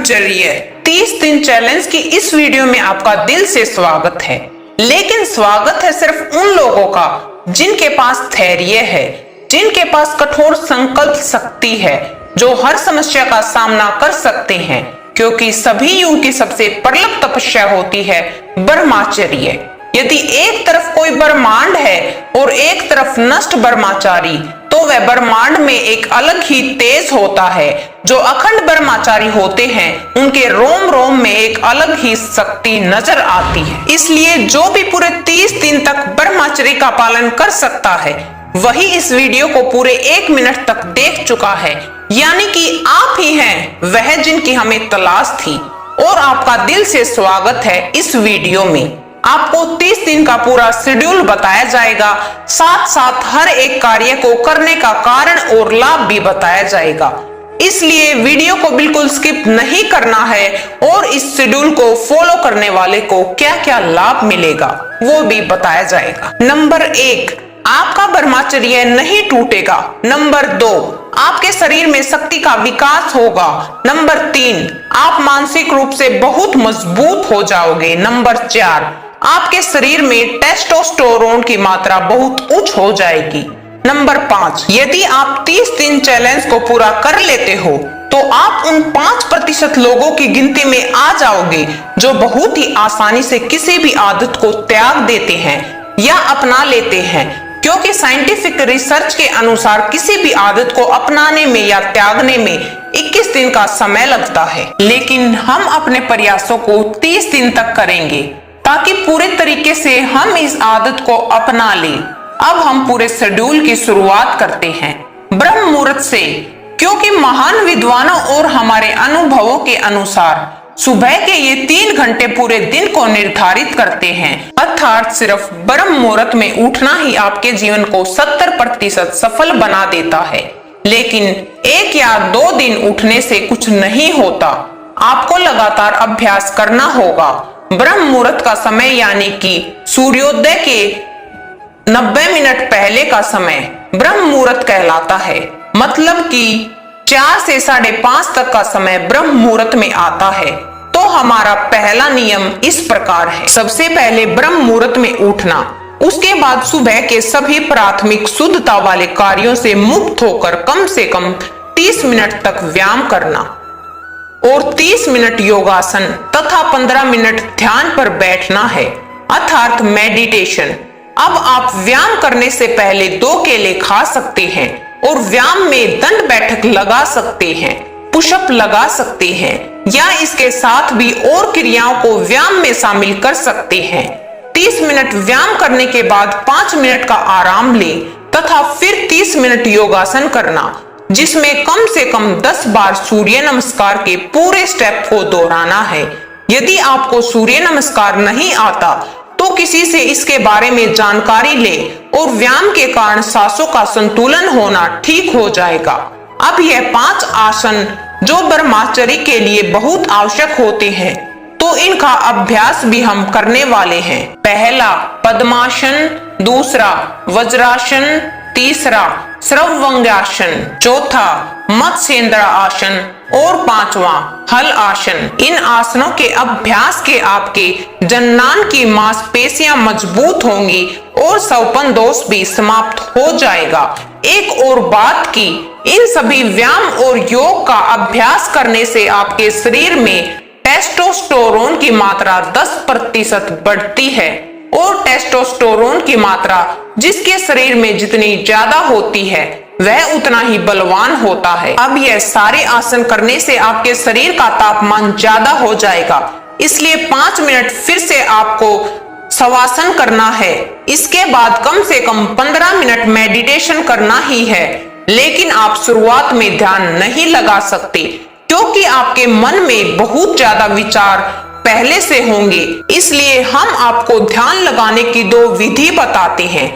ब्रह्मचर्य 30 दिन चैलेंज की इस वीडियो में आपका दिल से स्वागत है। लेकिन स्वागत है सिर्फ उन लोगों का जिनके पास धैर्य है, जिनके पास कठोर संकल्प शक्ति है, जो हर समस्या का सामना कर सकते हैं, क्योंकि सभी युग की सबसे प्रबल तपस्या होती है ब्रह्मचर्य। यदि एक तरफ कोई ब्रह्मांड है और एक तरफ नष्ट ब्रह्मचारी, तो वह ब्रह्मांड में एक अलग ही तेज होता है। जो अखंड ब्रह्मचारी होते हैं उनके रोम रोम में एक अलग ही शक्ति नजर आती है। इसलिए जो भी पूरे 30 दिन तक ब्रह्मचर्य का पालन कर सकता है वही इस वीडियो को पूरे 1 मिनट तक देख चुका है, यानी कि आप ही हैं वह जिनकी हमें तलाश थी। और आपका दिल से स्वागत है इस वीडियो में। आपको 30 दिन का पूरा शेड्यूल बताया जाएगा, साथ साथ हर एक कार्य को करने का कारण और लाभ भी बताया जाएगा। इसलिए वीडियो को बिल्कुल स्किप नहीं करना है और इस शेड्यूल को फॉलो करने वाले को क्या क्या लाभ मिलेगा वो भी बताया जाएगा। नंबर 1, आपका ब्रह्मचर्य नहीं टूटेगा। नंबर 2, आपके शरीर में शक्ति का विकास होगा। नंबर 3, आप मानसिक रूप से बहुत मजबूत हो जाओगे। नंबर 4, आपके शरीर में टेस्टोस्टेरोन की मात्रा बहुत उच्च हो जाएगी। नंबर 5, यदि आप 30 दिन चैलेंज को पूरा कर लेते हो तो आप उन 5% लोगों की गिनती में आ जाओगे जो बहुत ही आसानी से किसी भी आदत को त्याग देते हैं या अपना लेते हैं, क्योंकि साइंटिफिक रिसर्च के अनुसार किसी भी आदत को अपनाने में या त्यागने में 21 दिन का समय लगता है। लेकिन हम अपने प्रयासों को 30 दिन तक करेंगे ताकि पूरे तरीके से हम इस आदत को अपना लें। अब हम पूरे शेड्यूल की शुरुआत करते हैं ब्रह्म मुहूर्त से, क्योंकि महान विद्वानों और हमारे अनुभवों के अनुसार सुबह के ये 3 घंटे पूरे दिन को निर्धारित करते हैं। अर्थात सिर्फ ब्रह्म मुहूर्त में उठना ही आपके जीवन को 70% सफल बना देता है। लेकिन 1 या 2 दिन उठने से कुछ नहीं होता, आपको लगातार अभ्यास करना होगा। ब्रह्म मुहूर्त का समय यानी कि सूर्योदय के 90 मिनट पहले का समय ब्रह्म मुहूर्त कहलाता है। मतलब कि 4 से 5:30 तक का समय ब्रह्म मुहूर्त में आता है। तो हमारा पहला नियम इस प्रकार है। सबसे पहले ब्रह्म मुहूर्त में उठना, उसके बाद सुबह के सभी प्राथमिक शुद्धता वाले कार्यों से मुक्त होकर कम से कम 30 मिनट तक व्यायाम करना और 30 मिनट योगासन तथा 15 मिनट ध्यान पर बैठना है, अर्थात मेडिटेशन। अब आप व्यायाम करने से पहले 2 केले खा सकते हैं और व्यायाम में दंड बैठक लगा सकते हैं, पुशअप लगा सकते हैं या इसके साथ भी और क्रियाओं को व्यायाम में शामिल कर सकते हैं। 30 मिनट व्यायाम करने के बाद 5 मिनट का आराम लें तथा फिर 30 मिनट योगासन करना, जिसमें कम से कम 10 बार सूर्य नमस्कार के पूरे स्टेप को दोहराना है। यदि आपको सूर्य नमस्कार नहीं आता तो किसी से इसके बारे में जानकारी ले और व्यायाम के कारण सांसों का संतुलन होना ठीक हो जाएगा। अब यह 5 आसन जो ब्रह्मचर्य के लिए बहुत आवश्यक होते हैं, तो इनका अभ्यास भी हम करने वाले हैं। पहला पद्मासन, दूसरा वज्रासन, तीसरा श्रवंगासन, चौथा मत्स्येंद्र आसन और 5वां हल आसन। इन आसनों के अभ्यास के आपके जन्नान की मांसपेशियां मजबूत होंगी और सौपन दोष भी समाप्त हो जाएगा। एक और बात की, इन सभी व्यायाम और योग का अभ्यास करने से आपके शरीर में टेस्टोस्टेरोन की मात्रा 10% बढ़ती है और टेस्टोस्टेरोन की मात्रा जिसके शरीर में जितनी ज्यादा होती है वह उतना ही बलवान होता है। अब यह सारे आसन करने से आपके शरीर का तापमान ज्यादा हो जाएगा, इसलिए 5 मिनट फिर से आपको शवासन करना है। इसके बाद कम से कम 15 मिनट मेडिटेशन करना ही है। लेकिन आप शुरुआत में ध्यान नहीं लगा सकते, क्योंकि आपके मन में बहुत ज्यादा विचार पहले से होंगे। इसलिए हम आपको ध्यान लगाने की 2 विधि बताते हैं।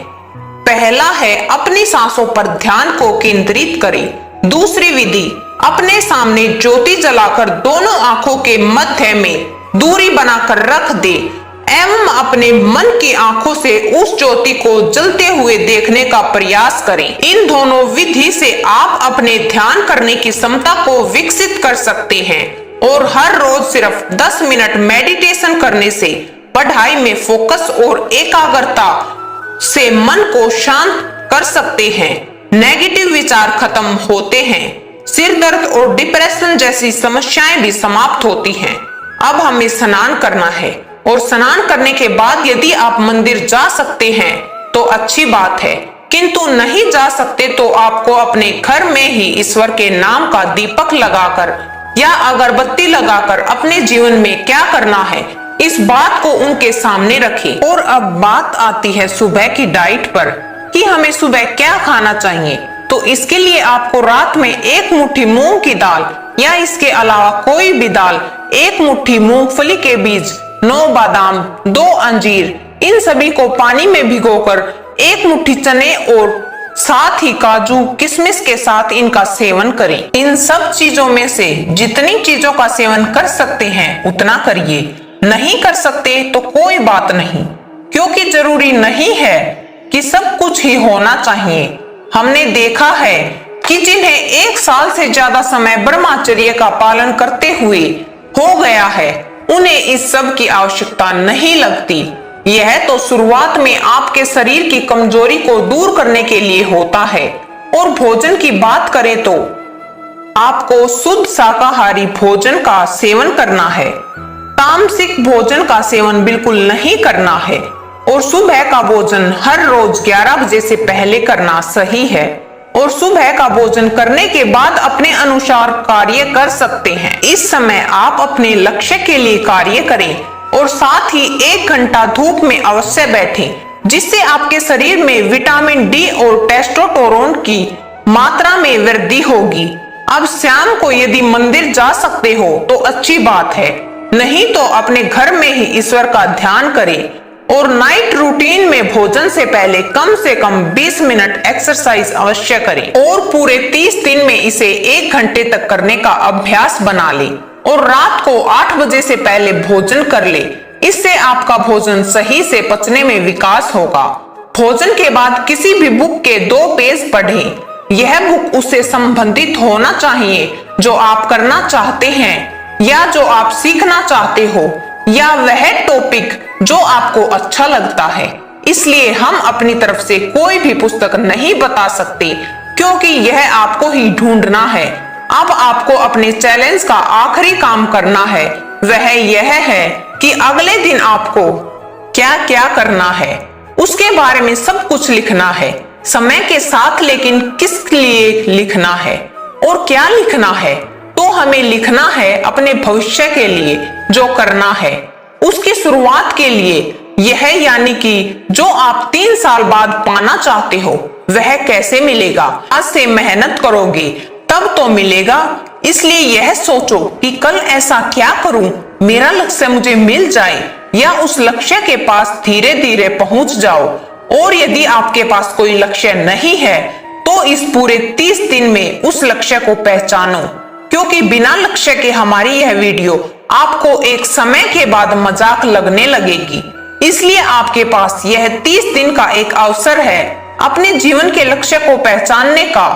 पहला है अपनी सांसों पर ध्यान को केंद्रित करें। दूसरी विधि, अपने सामने ज्योति जलाकर दोनों आंखों के मध्य में दूरी बनाकर रख दे एवं अपने मन की आंखों से उस ज्योति को जलते हुए देखने का प्रयास करें। इन दोनों विधि से आप अपने ध्यान करने की क्षमता को विकसित कर सकते हैं और हर रोज सिर्फ 10 मिनट मेडिटेशन करने से पढ़ाई में फोकस और एकाग्रता से मन को शांत कर सकते हैं। नेगेटिव विचार खत्म होते हैं। सिर दर्द और डिप्रेशन जैसी समस्याएं भी समाप्त होती हैं। अब हमें स्नान करना है और स्नान करने के बाद यदि आप मंदिर जा सकते हैं तो अच्छी बात है, किंतु नहीं जा सकते तो आपको अपने घर में ही ईश्वर के नाम का दीपक लगाकर या अगरबत्ती लगाकर अपने जीवन में क्या करना है इस बात को उनके सामने रखें। और अब बात आती है सुबह की डाइट पर कि हमें सुबह क्या खाना चाहिए। तो इसके लिए आपको रात में 1 मुट्ठी मूंग की दाल या इसके अलावा कोई भी दाल, 1 मुट्ठी मूंगफली के बीज, 9 बादाम, 2 अंजीर, इन सभी को पानी में भिगोकर 1 मुट्ठी चने और साथ ही काजू किशमिश के साथ इनका सेवन करें। इन सब चीजों में से जितनी चीजों का सेवन कर सकते हैं उतना करिए। नहीं कर सकते तो कोई बात नहीं, क्योंकि जरूरी नहीं है कि सब कुछ ही होना चाहिए। हमने देखा है कि जिन्हें 1 साल से ज्यादा समय ब्रह्मचर्य का पालन करते हुए हो गया है उन्हें इस सब की आवश्यकता नहीं लगती। यह तो शुरुआत में आपके शरीर की कमजोरी को दूर करने के लिए होता है। और भोजन की बात करें तो आपको शुद्ध शाकाहारी भोजन का सेवन करना है। तामसिक भोजन का सेवन बिल्कुल नहीं करना है और सुबह का भोजन हर रोज 11 बजे से पहले करना सही है। और सुबह का भोजन करने के बाद अपने अनुसार कार्य कर सकते हैं। इस समय आप अपने लक्ष्य के लिए कार्य करें और साथ ही 1 घंटा धूप में अवश्य बैठें, जिससे आपके शरीर में विटामिन डी और टेस्टोस्टेरोन की मात्रा में वृद्धि होगी। अब शाम को यदि मंदिर जा सकते हो तो अच्छी बात है, नहीं तो अपने घर में ही ईश्वर का ध्यान करें। और नाइट रूटीन में भोजन से पहले कम 20 मिनट एक्सरसाइज अवश्य करें और पूरे 30 दिन में इसे 1 घंटे तक करने का अभ्यास बना ले। और रात को 8 बजे से पहले भोजन कर ले, इससे आपका भोजन सही से पचने में विकास होगा। भोजन के बाद किसी भी बुक के 2 पेज पढ़ें। यह बुक उससे संबंधित होना चाहिए जो आप करना चाहते हैं या जो आप सीखना चाहते हो, या वह टॉपिक जो आपको अच्छा लगता है। इसलिए हम अपनी तरफ से कोई भी पुस्तक नहीं बता सकते, क्योंकि यह आपको ही ढूंढना है। अब आपको अपने चैलेंज का आखिरी काम करना है, वह यह है कि अगले दिन आपको क्या क्या करना है उसके बारे में सब कुछ लिखना है, समय के साथ। लेकिन किस लिए लिखना है और क्या लिखना है? तो हमें लिखना है अपने भविष्य के लिए जो करना है, उसकी शुरुआत के लिए। यह यानी कि जो आप 3 साल बाद पाना चाहते हो वह कैसे मिलेगा। आज से मेहनत करोगे तब तो मिलेगा। इसलिए यह सोचो कि कल ऐसा क्या करूं मेरा लक्ष्य मुझे मिल जाए, या उस लक्ष्य के पास धीरे धीरे पहुंच जाओ। और यदि आपके पास कोई लक्ष्य नहीं है तो इस पूरे 30 दिन में उस लक्ष्य को पहचानो, क्योंकि बिना लक्ष्य के हमारी यह वीडियो आपको एक समय के बाद मजाक लगने लगेगी। इसलिए आपके पास यह 30 दिन का एक अवसर है अपने जीवन के लक्ष्य को पहचानने का।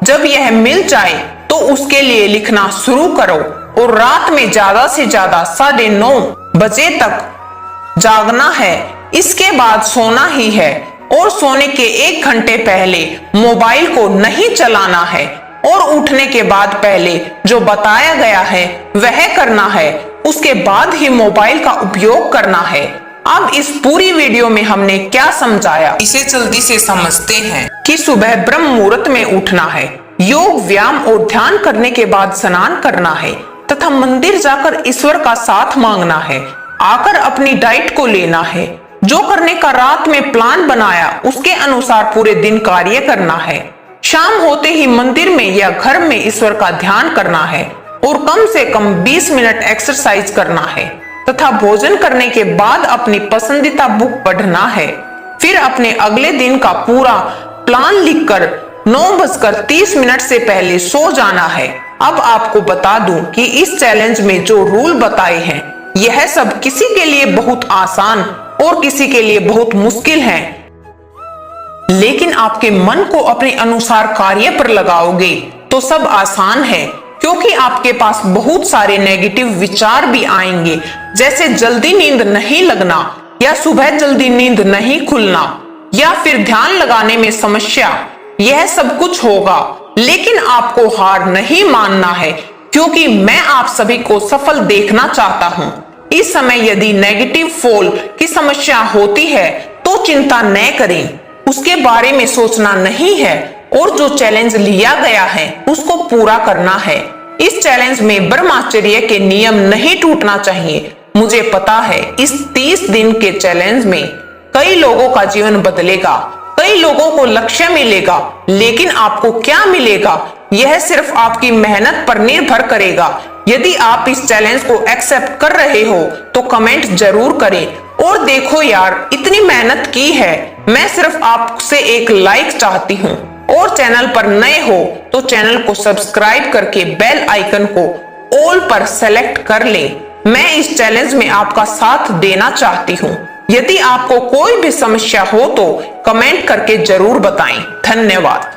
जब यह मिल जाए तो उसके लिए लिखना शुरू करो और रात में ज्यादा से ज्यादा 9:30 बजे तक जागना है। इसके बाद सोना ही है और सोने के 1 घंटे पहले मोबाइल को नहीं चलाना है और उठने के बाद पहले जो बताया गया है वह करना है, उसके बाद ही मोबाइल का उपयोग करना है। अब इस पूरी वीडियो में हमने क्या समझाया इसे जल्दी से समझते हैं कि सुबह ब्रह्म मुहूर्त में उठना है, योग व्यायाम और ध्यान करने के बाद स्नान करना है तथा मंदिर जाकर ईश्वर का साथ मांगना है। आकर अपनी डाइट को लेना है, जो करने का रात में प्लान बनाया उसके अनुसार पूरे दिन कार्य करना है। शाम होते ही मंदिर में या घर में ईश्वर का ध्यान करना है और कम से कम 20 मिनट एक्सरसाइज करना है तथा भोजन करने के बाद अपनी पसंदीदा बुक पढ़ना है। फिर अपने अगले दिन का पूरा प्लान लिखकर 9:30 से पहले सो जाना है। अब आपको बता दूं कि इस चैलेंज में जो रूल बताए हैं यह सब किसी के लिए बहुत आसान और किसी के लिए बहुत मुश्किल है, लेकिन आपके मन को अपने अनुसार कार्य पर लगाओगे तो सब आसान है। क्योंकि आपके पास बहुत सारे नेगेटिव विचार भी आएंगे, जैसे जल्दी नींद नहीं लगना, या सुबह जल्दी नींद नहीं खुलना, या फिर ध्यान लगाने में समस्या। यह सब कुछ होगा, लेकिन आपको हार नहीं मानना है, क्योंकि मैं आप सभी को सफल देखना चाहता हूं। इस समय यदि नेगेटिव फॉल की समस्या होती है तो चिंता न करें, उसके बारे में सोचना नहीं है, और जो चैलेंज लिया गया है उसको पूरा करना है। इस चैलेंज में ब्रह्मचर्य के नियम नहीं टूटना चाहिए। मुझे पता है इस 30 दिन के चैलेंज में कई लोगों का जीवन बदलेगा, कई लोगों को लक्ष्य मिलेगा, लेकिन आपको क्या मिलेगा यह सिर्फ आपकी मेहनत पर निर्भर करेगा। यदि आप इस चैलेंज को एक्सेप्ट कर रहे हो तो कमेंट जरूर करें। और देखो यार, इतनी मेहनत की है, मैं सिर्फ आपसे एक लाइक चाहती हूँ। और चैनल पर नए हो तो चैनल को सब्सक्राइब करके बेल आइकन को ऑल पर सेलेक्ट कर लें। मैं इस चैलेंज में आपका साथ देना चाहती हूँ। यदि आपको कोई भी समस्या हो तो कमेंट करके जरूर बताएं। धन्यवाद।